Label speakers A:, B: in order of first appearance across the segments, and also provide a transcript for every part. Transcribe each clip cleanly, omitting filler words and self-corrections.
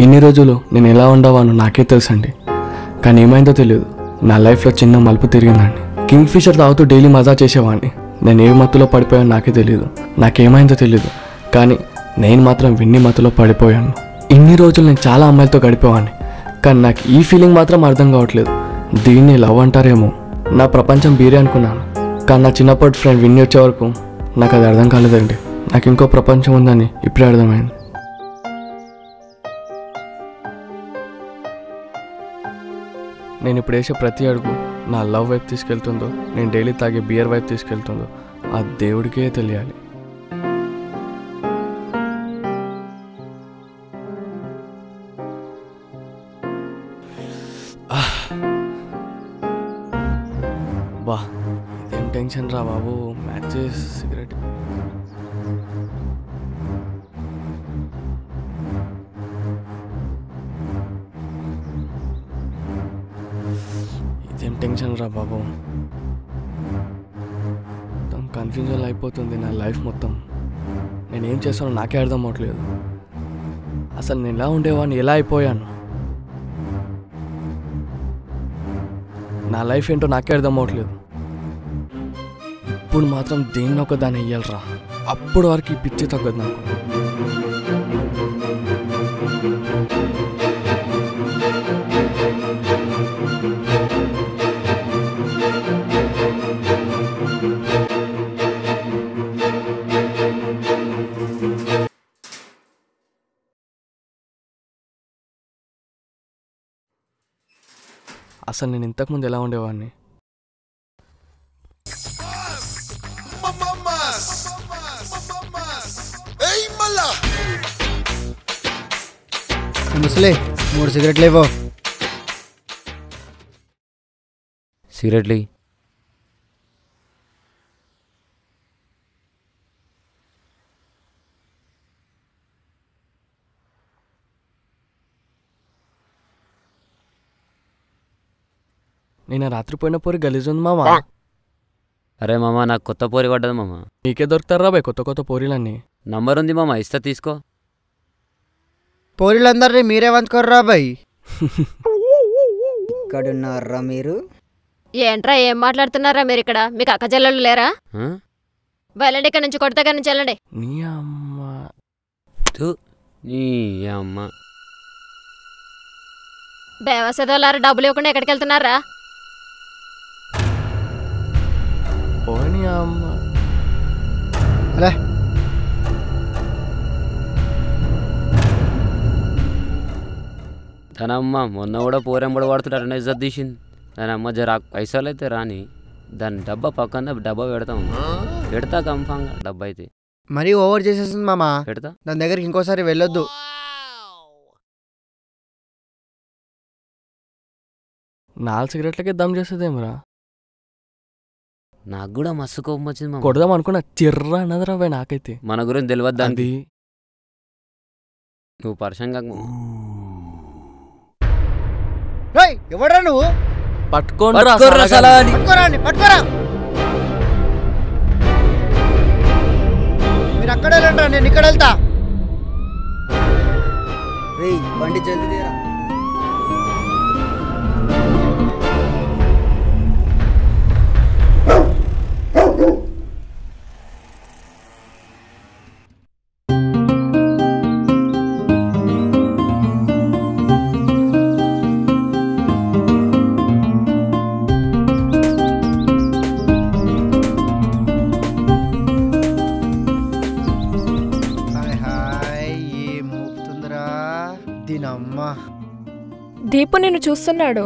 A: ఇన్ని రోజులు నేను ఎలా ఉండవానో నాకే తెలుసండి. కానీ ఏమైందో తెలియదు, నా లైఫ్లో చిన్న మలుపు తిరిగిందండి. కింగ్ ఫిషర్ తాగుతూ డైలీ మజా చేసేవాడిని. నేను ఏ మత్తులో పడిపోయానో నాకే తెలియదు, నాకేమైందో తెలియదు. కానీ నేను మాత్రం విన్ని మత్తులో పడిపోయాను. ఇన్ని రోజులు నేను చాలా అమ్మాయిలతో గడిపేవాడిని, కానీ నాకు ఈ ఫీలింగ్ మాత్రం అర్థం కావట్లేదు. దీన్ని లవ్ అంటారేమో. నా ప్రపంచం బీరే అనుకున్నాను, కానీ నా చిన్నప్పటి ఫ్రెండ్ విన్ని వచ్చే వరకు నాకు అది అర్థం కాలేదండి. నాకు ఇంకో ప్రపంచం ఉందని ఇప్పుడే అర్థమైంది. నేను ఇప్పుడు వేసే ప్రతి అడుగు నా లవ్ వైపు తీసుకెళ్తుందో, నేను డైలీ తాగే బియర్ వైపు తీసుకెళ్తుందో ఆ దేవుడికే తెలియాలి. బా, ఇదేం టెన్షన్ రా బాబు. Matches, cigarette. ఇదేం టెన్షన్ రా బాబు. మొత్తం కన్ఫ్యూజన్ అయిపోతుంది నా లైఫ్ మొత్తం. నేనేం చేస్తానో నాకే అర్థం అవ్వట్లేదు. అసలు నేను ఎలా ఉండేవాడిని, ఎలా అయిపోయాను, నా లైఫ్ ఏంటో నాకే అర్థం అవ్వట్లేదు. ఇప్పుడు మాత్రం దేన్ని ఒక దాన్ని వెయ్యాలరా, అప్పుడు వరకు ఈ పిచ్చి తగ్గదు నాకు. అసలు నేను ఇంతకుముందు ఎలా ఉండేవాడిని?
B: ముసలే 3 సిగరెట్లు ఇవ్వు.
C: సిగరెట్లు
A: నేను రాత్రిపోయిన పోరి గలీజ్ ఉంది మామ.
C: అరే మామ, నాకు కొత్త పోరి పడ్డది మామ.
A: నీకే దొరుకుతారా బాయ్ కొత్త కొత్త పోరీలన్నీ?
C: నంబర్ ఉంది మామ, ఇస్తా తీసుకో.
B: పోరీలందరినీ మీరే వంచుకోర్రా బాయ్. ఇక్కడున్నారా మీరు?
D: ఏంట్రా ఏం మాట్లాడుతున్నారా మీరు ఇక్కడ? మీకు అక్క చెల్లెళ్ళు లేరా? వెళ్ళండి ఇక్కడ నుంచి, కొడతా నుంచి వెళ్ళండి.
A: నీ అమ్మ,
C: నీ అమ్మ
D: బేవసదోలారా, డబ్బులు ఇవ్వకుండా ఎక్కడికి వెళ్తున్నారా?
A: పోనీ అమ్మ.
B: అలా
C: దానమ్మ మొన్న కూడా పోరెంబడి పడుతుంటారని ఇజ్జత్ తీసింది. దాని అమ్మ జర పైసలు అయితే రాని, దాని డబ్బా పక్కన డబ్బా పెడతాం. పెడతా కంఫాంగా డబ్బా అయితే.
B: మరీ ఓవర్ చేసేస్తుంది మామ,
C: పెడతా.
B: దాని దగ్గరికి ఇంకోసారి వెళ్ళొద్దు.
A: 4 సిగరెట్లకే దమ్ చేస్తుందేమరా.
C: నాకు కూడా మస్తు కోపం వచ్చింది.
A: కొడదాం అనుకున్నా, చిర్రా అన్నదిరా బాయ్ నాకైతే.
C: మన గురించి తెలియదు దానికి.
A: అది
C: నువ్వు పర్షంగా
B: ఎవడ్రా నువ్వు?
A: పట్టుకోరా
B: పట్టుకోరా. మీరు అక్కడ వెళ్ళండి, నేను ఇక్కడ వెళ్తా. బండి జల్దీ తీరా.
E: దీపు నిన్ను చూస్తున్నాడు.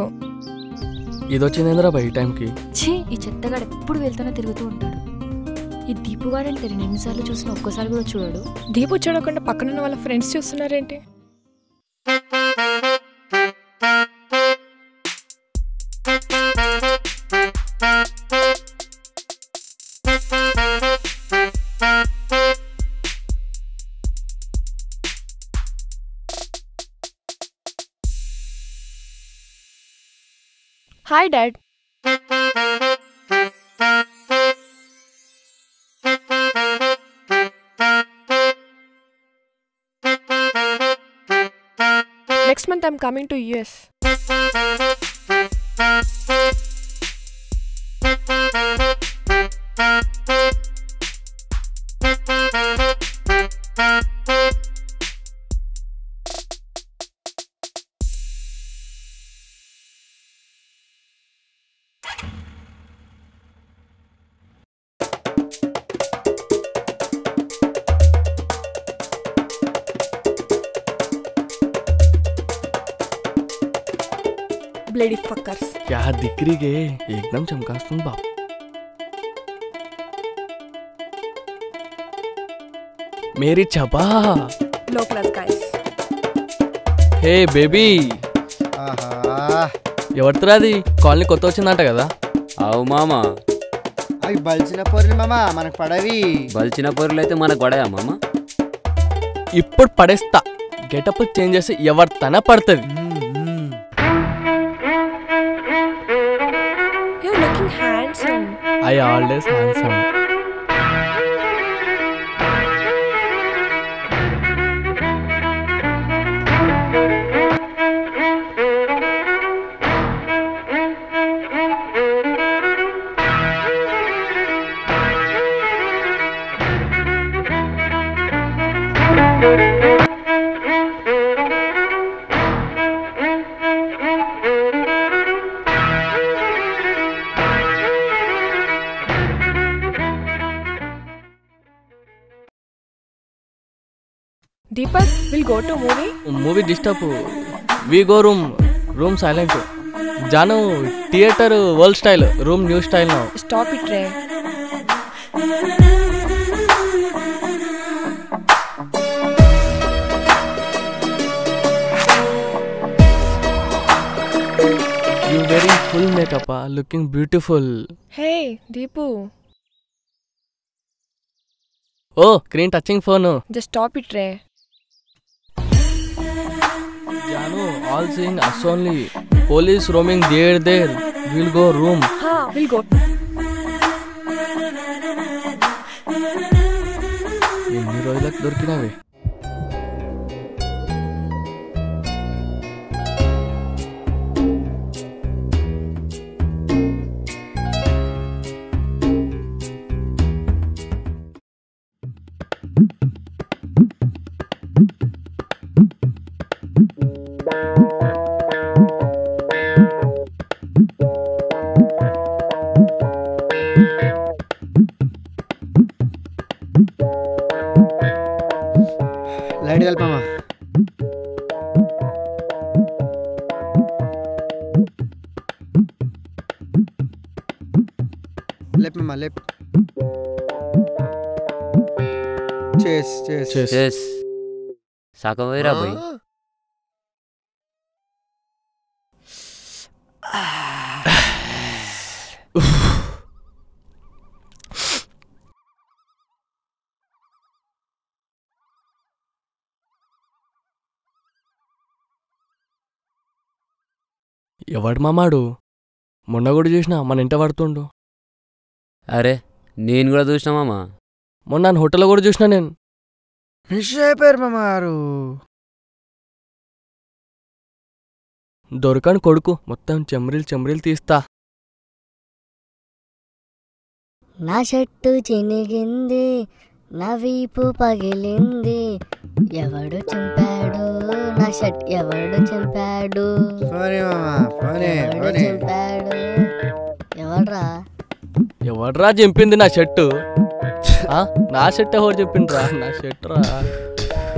A: ఇదొచ్చిందేంద్రా బాయ్ ఈ టైంకి?
F: ఛీ, ఈ చెత్తగాడు ఎప్పుడు వెళ్తానో తిరుగుతూ ఉంటాడు. ఈ దీపుగాడంటే నేను ఎన్నిసార్లు చూసినా ఒక్కసారి కూడా చూడాడు.
E: దీపు చూడకుండా పక్కనున్న వాళ్ళ ఫ్రెండ్స్ చూస్తున్నారేంటి? Hi dad. Next month I'm coming to US. Bloody fuckers.
A: क्या दिख रही गे, एकदम चमकास्तुंद बाप. मेरी छपा.
E: Low class guys.
A: Hey baby,
B: ఆహా,
A: ఎవరితో అది కాలనీ కొత్త వచ్చిందంట కదా?
C: అవు మామ,
B: అవి బలిచిన పొరలు మామ మనకు పడవి.
C: బలిచిన పొరులు అయితే మనకు పడాయా మామ?
A: ఇప్పుడు పడేస్తా. గెటప్ చేంజ్ చేసి ఎవరితోనే పడుతుంది.
E: You're looking handsome.
A: I always handsome.
E: Deepak, we'll go to movie.
A: Movie disturb. We go room silent. Janu theatre old style, room new style now.
E: Stop it, Ray.
A: You very full makeup, looking beautiful.
E: Hey, Deepu.
A: Oh screen touching phone.
E: Just stop it, Ray.
A: Janu all seeing us only. Police roaming there. Will go room.
E: Ha, we'll go.
A: ఎన్ని రోజులకు దొరికినవి?
B: Light కలపమ్మా. లేపమ్మా లేప్. చేస్
C: సగం పోయిరా పోయి.
A: ఎవడు మామాడు? మొన్న కూడా చూసినా మన ఇంట పడుతుండు.
C: అరే నేను కూడా చూసినా మామ.
A: మొన్న హోటల్లో కూడా చూసినా నేను.
B: మిస్ అయిపోయారు మామ గారు.
A: దొరకని కొడుకు, మొత్తం చెమ్రీలు తీస్తా.
G: నా షర్టు చినిగింది, నా వీపు పగిలింది, ఎవడు చింపాడు నా షర్ట్, ఎవడు చింపాడు, ఎవడు చింపాడు,
A: ఎవడ్రా చింపింది నా షర్టు? నా షర్ట్ ఎవరు చెప్పిండ్రా? నా షర్ట్ రా.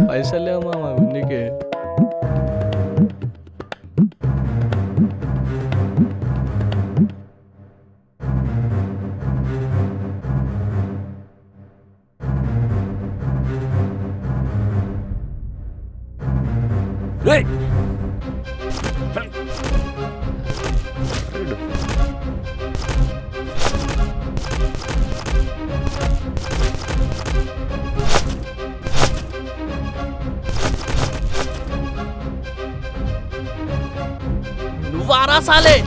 A: పైసలు లేవు మామ ఇందుకే. నువ్వారా సాలే?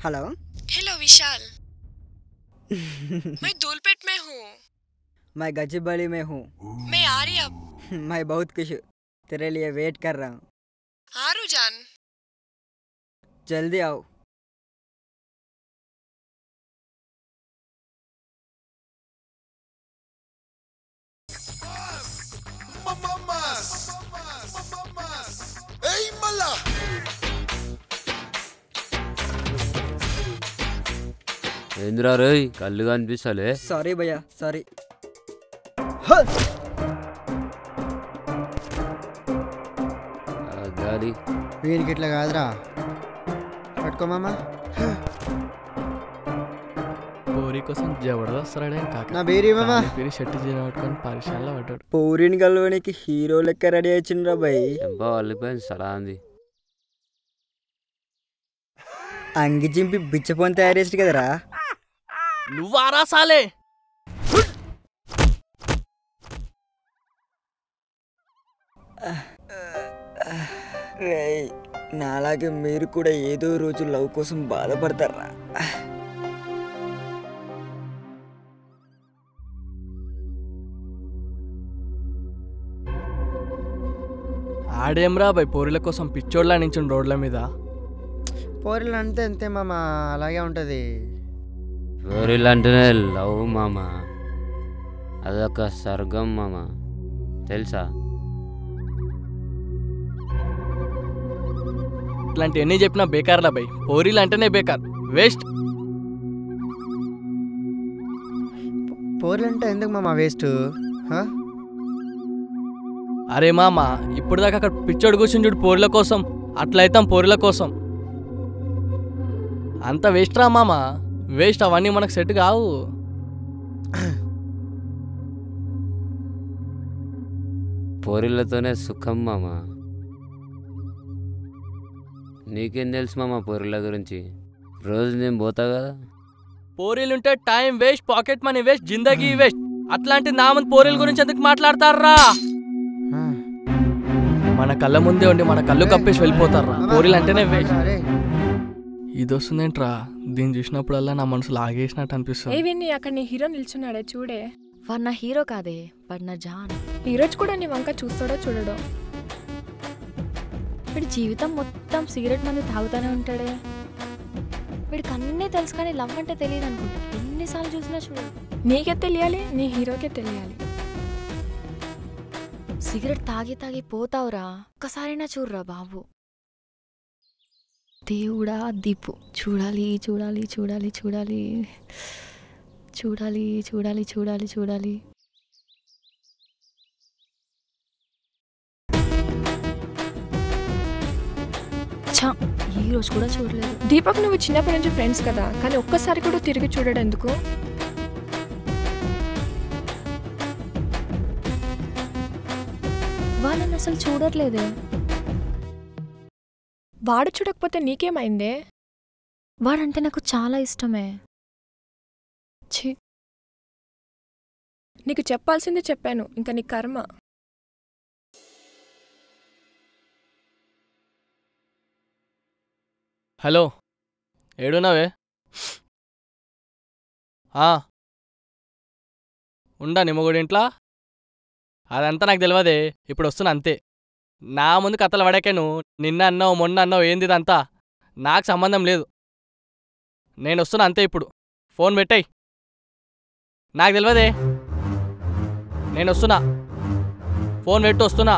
B: हेलो
E: हेलो विशाल। मैं धूलपेट में हूँ।
B: मैं गच्चीबड़ी में हूँ।
E: मैं आ रही अब।
B: मैं बहुत खुश हूँ, तेरे लिए वेट कर रहा हूँ।
E: आ रू जान।
B: जल्दी आओ।
C: ఏంద్రా రేయ్ కళ్ళు కనిపిస్తలే.
B: సారీ భయ్యా, సారీ.
C: గాలి
B: వీడికి ఇట్లా కాదురా, పట్టుకో మామ.
A: పోరీ కోసం జబర్దస్త్ కాక
B: నా బేరీ మామ.
A: పేరు షర్ట్ జీన పట్టుకొని పరిశాలలో పడ్డాడు.
B: పూరిని కలవడానికి హీరో లెక్క రెడీ వచ్చిండ్రా భయ్.
C: ఎంబా వాళ్ళిపోయింది సలా అంది.
B: అంగి చింపి బిచ్చపోని తయారు చేసి కదరా.
A: నువ్వారా సాలే.
B: రేయ్, నాలాగే మీరు కూడా ఏదో రోజు లవ్ కోసం బాధపడతారా?
A: ఆడేమ్రా బై పోరీల కోసం పిచ్చోడ్లా నించుని రోడ్ల మీద.
B: పోరీలు అంతే అంతే మామ, అలాగే ఉంటుంది.
C: పోరీలంటేనే లవ్ మామ, అదొక స్వర్గం మామ, తెలుసా?
A: ఇట్లాంటి ఎన్ని చెప్పినా బేకార్లా బై. పోరీలు అంటేనే బేకార్, వేస్ట్.
B: పోరీలు అంటే ఎందుకు మామ వేస్ట్?
A: అరే మామ, ఇప్పుడు దాకా అక్కడ పిచ్చోడు కూర్చుని చూడు పోరీల కోసం, అట్లయితాం పోరీల కోసం. అంత వేస్ట్ రా మామ, వేస్ట్. అవన్నీ మనకు సెట్ కావు.
C: పోరీలతోనే సుఖం మామ. నీకేం తెలుసు మామ పోరీల గురించి? రోజు నేను పోతా కదా.
A: పోరీలుంటే time waste, pocket money waste, జిందగీ వేస్ట్. అట్లాంటి నా ముందు పోరీల గురించి ఎందుకు మాట్లాడతారా? మన కళ్ళ ముందే ఉండి మన కళ్ళు కప్పేసి వెళ్ళిపోతారా. పోరీలు అంటేనే వేస్ట్. ఇది వస్తుందేంట్రా, దీన్ని చూసినప్పుడల్లా నా మనసు లాగేసినట్టు అనిపిస్తుంది.
E: ఏవిని అక్కడ నీ హీరో నిల్చున్నాడే చూడే.
F: వాడు నా హీరో కాదే, వాడు నా జాన్.
E: ఈరోజు కూడా నీ వంక చూస్తాడో చూడడో.
F: వీడి జీవితం మొత్తం సిగరెట్ మందు తాగుతూనే ఉంటాడే. వీడికి అన్నీ తెలుసు కానీ లవ్ అంటే తెలియదు అనుకుంటా. ఎన్నిసార్లు చూసినా చూడు.
E: నీకే తెలియాలి, నీ హీరోకే తెలియాలి.
F: సిగరెట్ తాగి తాగి పోతావురా, ఒక్కసారైనా చూడరా బాబు. దేవుడా దీపు, చూడాలి చూడాలి చూడాలి చూడాలి చూడాలి చూడాలి చూడాలి చూడాలి. ఛా, ఈ రోజు కూడా చూడలేదు.
E: దీపక్ నువ్వు చిన్నప్పటి నుంచి ఫ్రెండ్స్ కదా, కానీ ఒక్కసారి కూడా తిరిగి చూడడం ఎందుకు?
F: వాళ్ళని అసలు చూడట్లేదే.
E: వాడు చూడకపోతే నీకేమైందే?
F: వాడంటే నాకు చాలా ఇష్టమే. ఛీ,
E: నీకు చెప్పాల్సింది చెప్పాను, ఇంకా నీ కర్మ.
A: హలో, ఏడున్నావే? ఉండా నిమ్మగుడి ఇంట్లో. అదంతా నాకు తెలియదే, ఇప్పుడు వస్తున్నా అంతే. నా ముందు కథలు పడకే. నువ్వు నిన్న అన్నావు మొన్న అన్నావు, ఏంది ఇదంతా? నాకు సంబంధం లేదు. నేను వస్తున్నా అంతే. ఇప్పుడు ఫోన్ పెట్టాయి. నాకు తెలియదే, నేను వస్తున్నా. ఫోన్ పెట్టు, వస్తున్నా.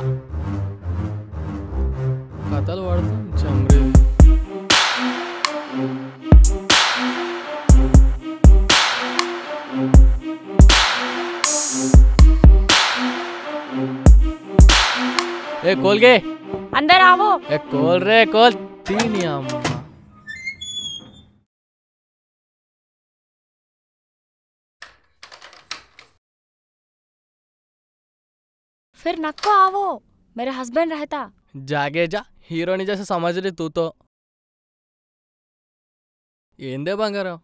A: కథలు పడతాం చమ్రీ. ए खोल के
E: अंदर आओ.
A: ए खोल रे खोल. तीन अम्मा
F: फिर नक्को आवो, मेरे हस्बैंड रहता.
A: जागे जा, हीरोनी जैसे समझ रही तू तो. ఏందే బంగారం?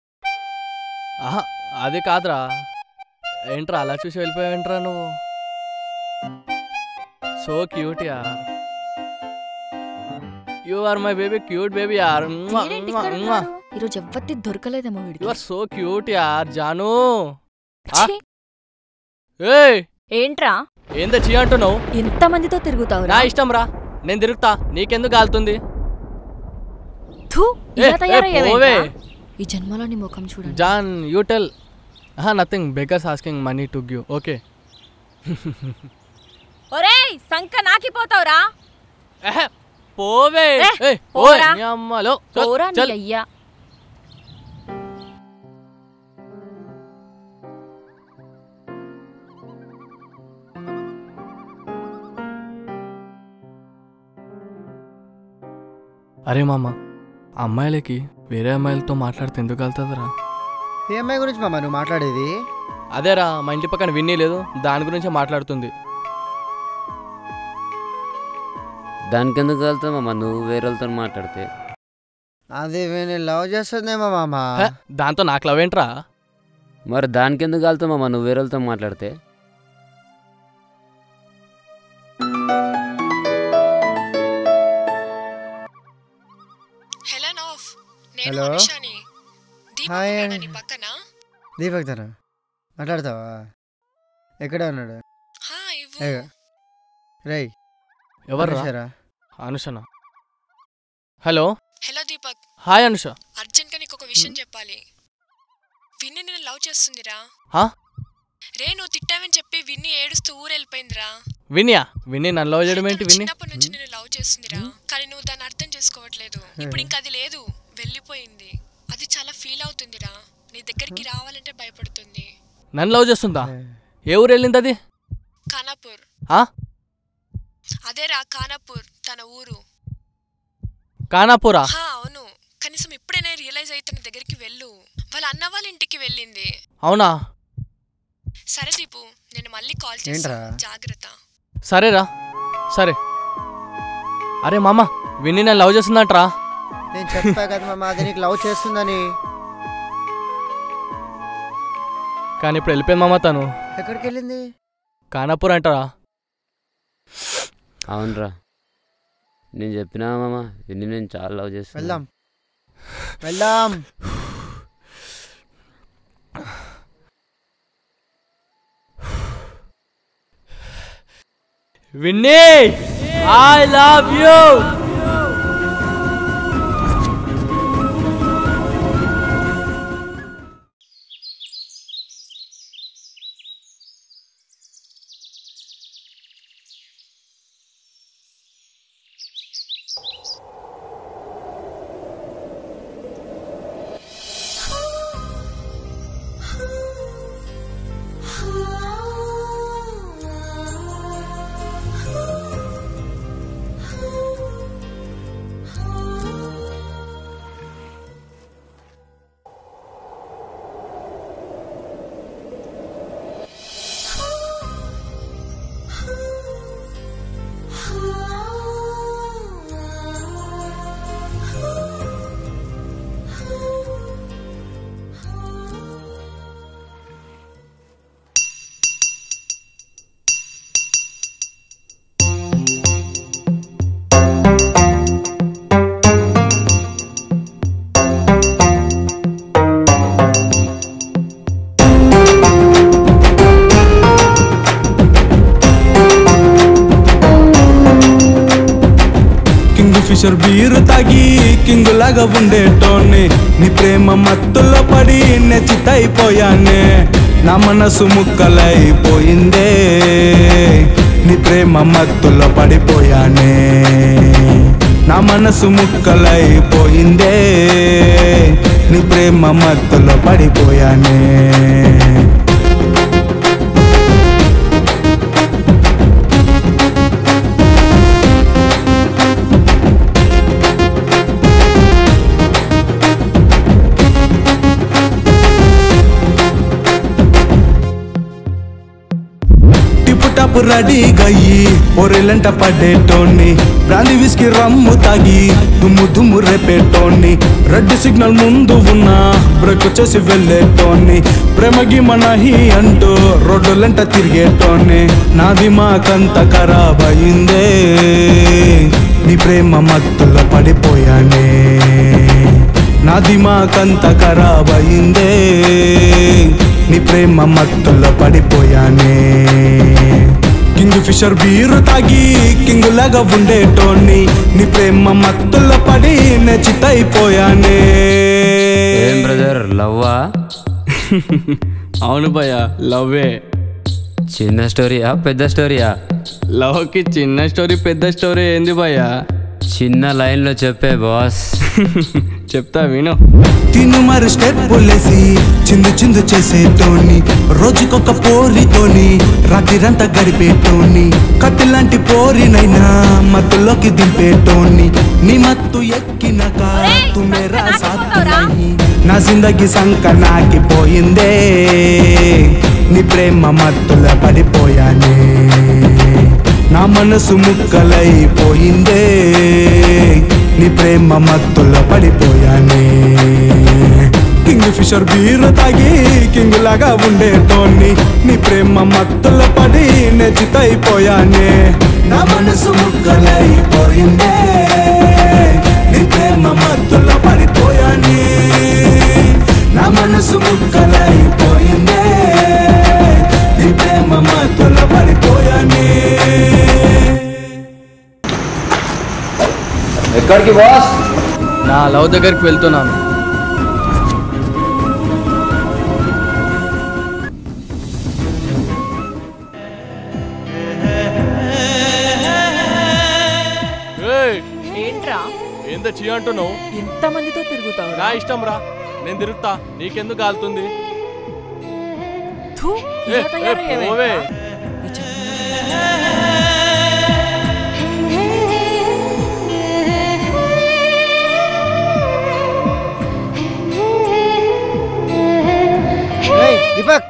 A: ఆహా, అది కాదురా. ఏంట్రా అలా చూసి వెళ్ళిపోయావేంట్రా నువ్వు? సో క్యూట్ యార్. You are my baby, cute baby యార్.
F: ఈరోజు ఎవ్వరి దొరకలేదేమో వీడికి.
A: యు ఆర్ సో క్యూట్ యార్ జాను.
F: ఛీ!
A: ఏయ్
F: ఏంట్రా
A: ఏందో చీ అంటున్నావు?
F: ఎంతమందితో తిరుగుతావు?
A: నా ఇష్టం రా, నేను తిరుగుతా, నీకెందుకు కాలుతుంది?
F: ఈ జన్మలో నీ ముఖం చూడండి.
A: John you tell. Nothing, beggars asking money to give. Okay.
F: ఒరేయ్ సంక నాకిపోతావురా.
A: పోవే
F: పోరా.
A: అమ్మలో
F: పోరా నీ అయ్యా.
A: అరే మామ, అమ్మాయిలకి వేరే అమ్మాయిలతో మాట్లాడితే ఎందుకు వెళ్తుందిరా?
H: ఏ అమ్మాయి గురించి మామ నువ్వు మాట్లాడేది?
A: అదేరా, మా ఇంటి పక్కన విన్నీ లేదు, దాని గురించే మాట్లాడుతుంది.
C: దానికి ఎందుకు వెళ్తామమ్మా నువ్వు వేరే వాళ్ళతో మాట్లాడితే?
H: అది నేను లవ్ చేస్తుందేమో మామ.
A: దాంతో నాకు లవ్ ఏంట్రా?
C: మరి దానికి ఎందుకు వెళ్తామమ్మా నువ్వు వేరే వాళ్ళతో మాట్లాడితే?
H: Hello hi. దీపక్ తన మాట్లాడతావా? ఎక్కడ ఉన్నాడు? రై
A: ఎవరు? అనుషనా? Hello.
E: Hello Deepak.
A: Hi Anusha.
E: Urgent గా నీకు ఒక విషయం చెప్పాలి. విన్ని నేను లవ్ చేస్తుందిరా. రే నువ్వు తిట్టావని చెప్పి విన్ని ఏడుస్తూ ఊరెళ్ళిపోయిందిరా.
A: వినియా? విన్ని నన్ను లవ్ చేయడం ఏంటి? విన్ని
E: చిన్నప్పటి నుంచి నేను లవ్ చేస్తుందిరా, కానీ నువ్వు దాన్ని అర్థం చేసుకోవట్లేదు. ఇప్పుడు ఇంకా అది లేదు, వెళ్ళిపోయింది. అది చాలా ఫీల్ అవుతుందిరా, నీ దగ్గరికి రావాలంటే భయపడుతుంది.
A: నన్ను లవ్ చేస్తుందా? ఏ ఊరు వెళ్ళింది అది?
E: ఖానాపూర్. అదేరా ఖానాపూర్ తన ఊరు.
A: ఖానాపూరా?
E: అవును. కనీసం ఇప్పుడైనా రియలైజ్ అయితే తన దగ్గరికి వెళ్ళు. వాళ్ళ అన్న వాళ్ళ ఇంటికి వెళ్ళింది.
A: అవునా?
E: సరే దీపు, నేను మళ్ళీ కాల్ చేస్తా, జాగ్రత్త.
A: సరేరా, సరే. అరే మామ, విన్ని నేను లవ్ చేస్తుందంటరా.
H: నేను చెప్పా కదా మామ, అది నీకు లవ్ చేస్తుందని.
A: కానీ ఇప్పుడు వెళ్ళిపోయింది మామ తను.
H: ఎక్కడికి వెళ్ళింది?
A: ఖానాపూర్ అంటారా?
C: అవునరా, నేను చెప్పినా మామ విన్ని నేను చాలా లవ్ చేస్తాను.
H: వెళ్దాం వెళ్దాం.
A: Winnie, I love you.
I: Fisher beer తాగి కింగులాగా ఉండేటోన్ని, నీ ప్రేమ మత్తులో పడి నెచ్చితైపోయానే. నా మనసు ముక్కలైపోయిందే, నీ ప్రేమ మత్తులో పడిపోయానే. నా మనసు ముక్కలైపోయిందే, నీ ప్రేమ మత్తులో పడిపోయానే. రెడీ గయ్యి పొరెలంట పడేటోన్ని, బ్రాంది విస్కీ రమ్ము తాగి దుమ్ము దుమ్ము రేపేటోన్ని, రెడ్ సిగ్నల్ ముందు ఉన్న బ్రేక్ చేసి వెళ్ళేటోన్ని, ప్రేమకి మనహి అంటూ రోడ్డులంట తిరిగేటోన్ని. నాది మాకంత ఖరాబ్ అయిందే, నీ ప్రేమ మత్తులో పడిపోయానే. నాది దిమాకంత ఖరాబ్ అయిందే నీ ప్రేమ మత్తులో పడిపోయానే కింగ్ ఫిషర్ బీరు తాగి కింగ్ లాగా ఉండేటోని నీ ప్రేమ మత్తులో పడి నెచ్చితైపోయానే
C: ఏం బ్రదర్ లవ్వా?
A: అవును భయ్యా, లవ్వే.
C: చిన్న స్టోరీయా పెద్ద స్టోరీయా?
A: లవ్కి చిన్న స్టోరీ పెద్ద స్టోరీ ఏంది భయ్యా?
C: చిన్న లైన్లో చెప్పే బాస్.
A: చెప్తా విను.
I: తిను మరి స్టెప్పులేసి చిందు చిందు చేసేటోని రోజుకొక పోరితోని రాత్రిరంతా గడిపేటోని కత్తిలాంటి పోరినైనా మత్తులోకి దింపేటోని నీ మత్తు ఎక్కినాక తుమేరా సాత్తునాయి నా జిందగీ సంకనాకి పోయిందే నీ ప్రేమ మత్తులో పడిపోయానే నా మనసు ముక్కలైపోయిందే నీ ప్రేమ మత్తులో పడిపోయానే కింగ్ ఫిషర్ బీరు తాగి కింగ్ లాగా ఉండేటోని నీ ప్రేమ మత్తులో పడి నెచ్చితైపోయానే నా మనసు ముక్కలైపోయిందే నీ ప్రేమ మత్తులో పడిపోయానే నా మనసు ముక్కలైపోయిందే నీ ప్రేమ మత్తులో పడిపోయానే
C: ఎక్కడికి బాస్?
A: నా లవ్ దగ్గరికి వెళ్తున్నాను.
J: ఏంట్రా
K: ఏందో చీ అంటున్నావు?
J: ఎంతమందితో తిరుగుతావు?
K: నా ఇష్టం రా, నేను తిరుగుతా, నీకెందుకు కాలుతుంది? పోవే.
H: దీపక్,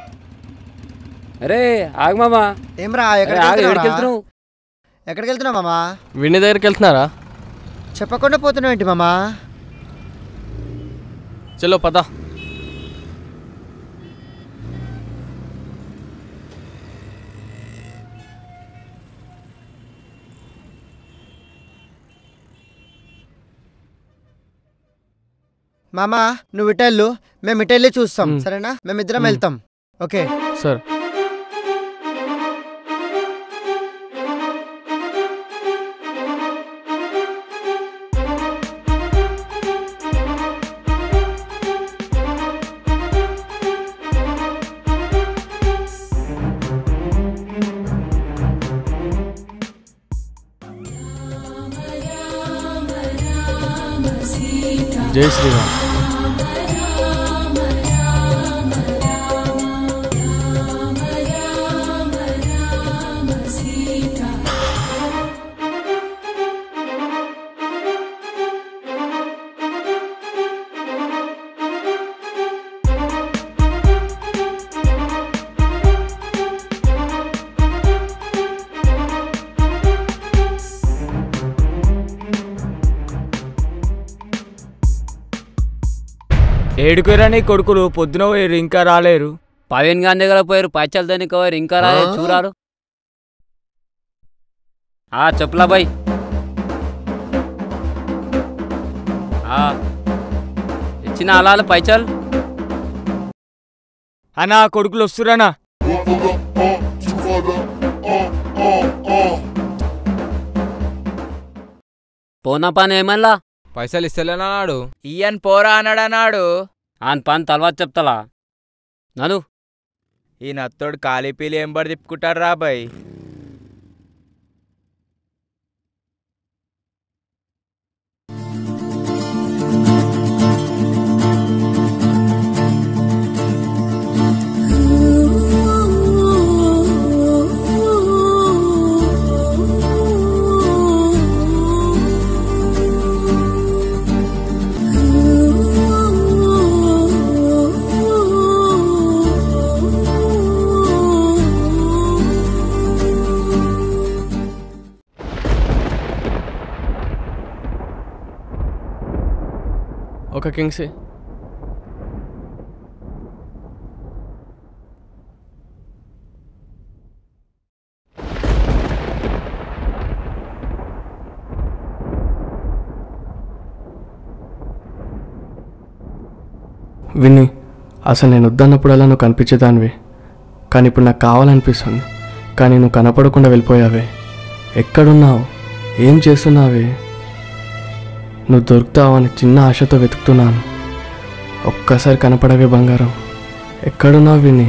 C: అరే ఆగు మామా.
H: ఏమ్రా ఎక్కడికి వెళ్తున్నావు మామా?
A: విని దగ్గరికి వెళ్తున్నారా?
H: చెప్పకుండా పోతున్నావు ఏంటి మామా?
A: చలో పద.
H: మామా నువ్వు ఇటెళ్ళు, మేము ఇటెళ్ళి చూస్తాం, సరేనా? మేమిద్దరం వెళ్తాం. Okay
A: sir. జై శ్రీరామ్.
B: ఏడుకురా నీ కొడుకులు? పొద్దున పోయారు, ఇంకా రాలేరు.
C: పవన్ గాంధీ దగ్గర పోయారు, పైచల్ దానికి పోయారు, ఇంకా రాలేదు. చూరారు. చెప్పులా బాయ్. ఇచ్చిన అలాలు పైచల్
B: అన్నా, కొడుకులు వస్తురానా?
C: పోనా పని ఏమల్లా?
L: పైసలు ఇస్తలేనాడు.
B: ఇయ్యన్ పోరా అన్నాడు.
C: ఆన్ పని తర్వాత చెప్తలా. నను
B: ఈ నత్తోడు కాలిపీలి ఎంబడి తిప్పుకుంటాడు రాబాయ్.
A: ఒక కింగ్సీ. విని అసలు నేను వద్దన్నప్పుడల్లా నువ్వు కనిపించేదానివి, కానీ ఇప్పుడు నాకు కావాలనిపిస్తుంది. కానీ నువ్వు కనపడకుండా వెళ్ళిపోయావే. ఎక్కడున్నావు? ఏం చేస్తున్నావే? నువ్వు దొరుకుతావని చిన్న ఆశతో వెతుకుతున్నాను. ఒక్కసారి కనపడవే బంగారం. ఎక్కడున్నావు విని?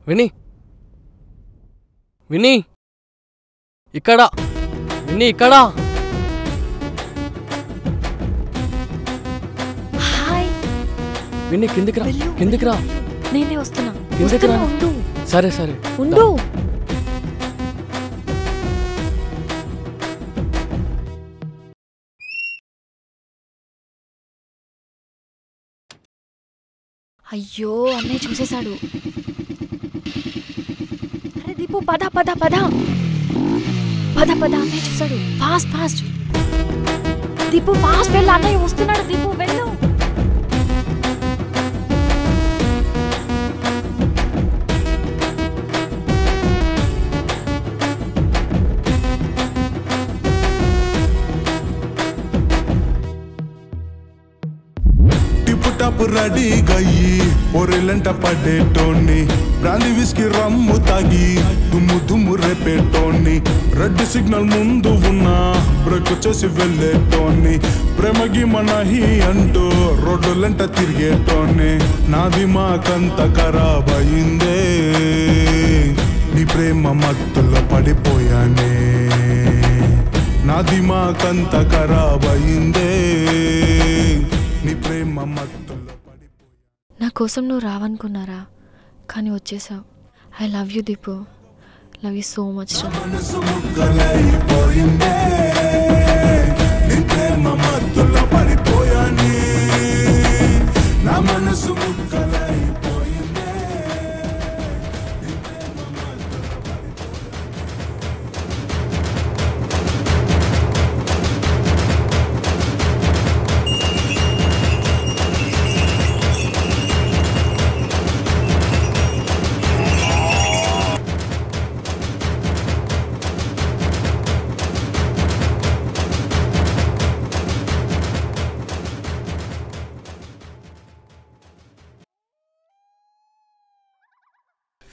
A: విని విని ఇక్కడ విని ఇక్కడ.
F: హాయ్
A: విని కిందికి రా, కిందికి రా.
F: నేనే వస్తున్నా.
A: కిందికి రా.
F: ఉండు
A: సరే సరే
F: ఉండు. అయ్యో అన్నయ్య చూసేశాడు. అరే దీపు పద పద పద పద పద, అన్నయ్య చూసాడు. ఫాస్ట్ ఫాస్ట్ దీపు, ఫాస్ట్ వెళ్ళు, అన్నయ్య వస్తున్నాడు. దీపు వెళ్ళు.
I: టిప్పు రెడీ గయ్యి పొరెలంట పడేటోని, బ్రాంది విస్కీ రమ్ము తాగి దుమ్ము దుమ్ము రేపేటోని, రెడ్ సిగ్నల్ ముందు ఉన్నా బ్రేక్ చేసి వెళ్ళేటోని, ప్రేమగి మనహి అంటూ రోడ్డులంట తిరిగేటోని. నాది మాకంత ఖరాబ్ అయిందే, నీ ప్రేమ మత్తులో పడిపోయానే. నాది మాకంత ఖరాబ్ అయిందే, నీ ప్రేమ మత్తులో.
F: నా కోసం నువ్వు రావనుకున్నారా, కానీ వచ్చేసావు. I love you Deepu, love you so much రా.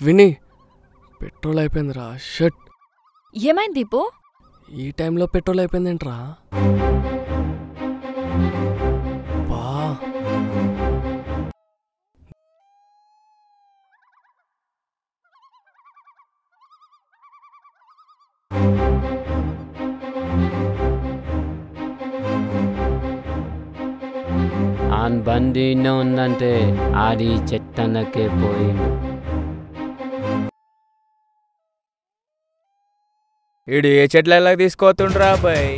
A: విని పెట్రోల్ అయిపోయిందిరా. షట్.
F: ఏమైంది దీపు?
A: ఈ టైంలో పెట్రోల్ అయిపోయిందేంట్రా? బా
C: ఆన్ బండి ఉందంటే ఆడి చెట్టనకే పోయిండు.
J: ఈడు ఏ చెట్ల తీసుకోతుండ్రా బాయ్?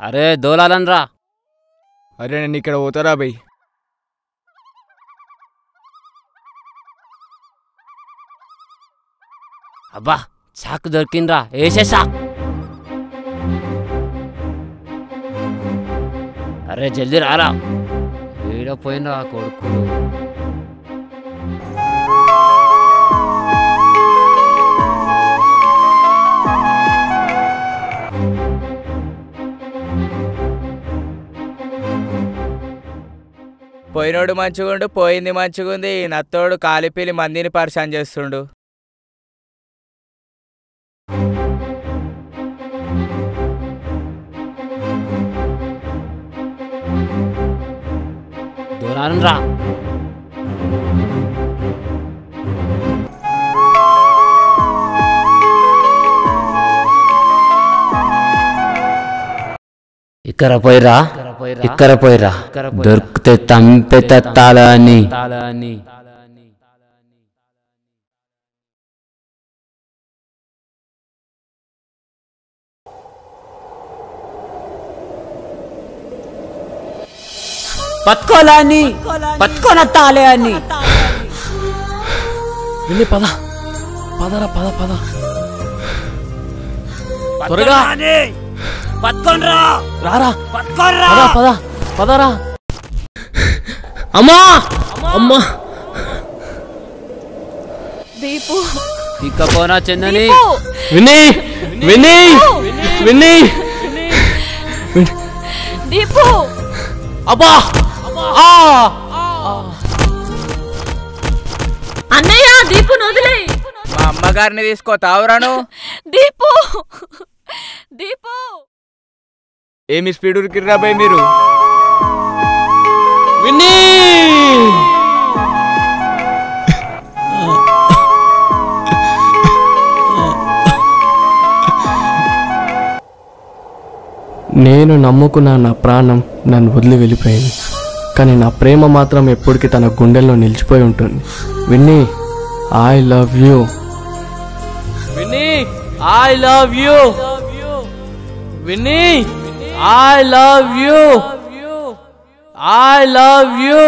C: అరే దోలాలనరా.
J: అరే నేను ఇక్కడ పోతారా బై?
C: అబ్బా చాకు దొరికిందిరా, వేసేసా. అరే జల్దీ రారా, వీడ పోయినరా కొడుకులు.
J: పోయినోడు మంచిగుండు, పోయింది మంచిగుంది. నత్తోడు కాలిపీలి మందిని పరిశాన్ చేస్తుండు.
C: దూరానరా. ఇక్కడ పోయిరా దొరికితే తంపే తత్తాల అని పట్టుకోలాని పట్టుకోన తాలే అని
A: విని పదరా పద త్వరగా
C: పట్టుకోనరా
A: రారా
C: పట్టుకోనరా
A: పదరా అమ్మా
F: దీపు
C: ఇకపోనా చందని
A: విని
F: దీపు
A: అబ్బా
F: అన్నయ్య దీపు వదిలే.
J: మా అమ్మగారిని తీసుకో తావురాను.
F: దీపు
J: ఏమి స్పీడ్ ఉరికిర్రా బాయ్ మీరు.
A: విన్నీ నేను నమ్ముకున్న నా ప్రాణం నన్ను వదిలి వెళ్ళిపోయింది, కానీ నా ప్రేమ మాత్రం ఎప్పటికీ తన గుండెల్లో నిలిచిపోయి ఉంటుంది. Winnie, I love you. Winnie, I love you. Winnie, I love you. I love you.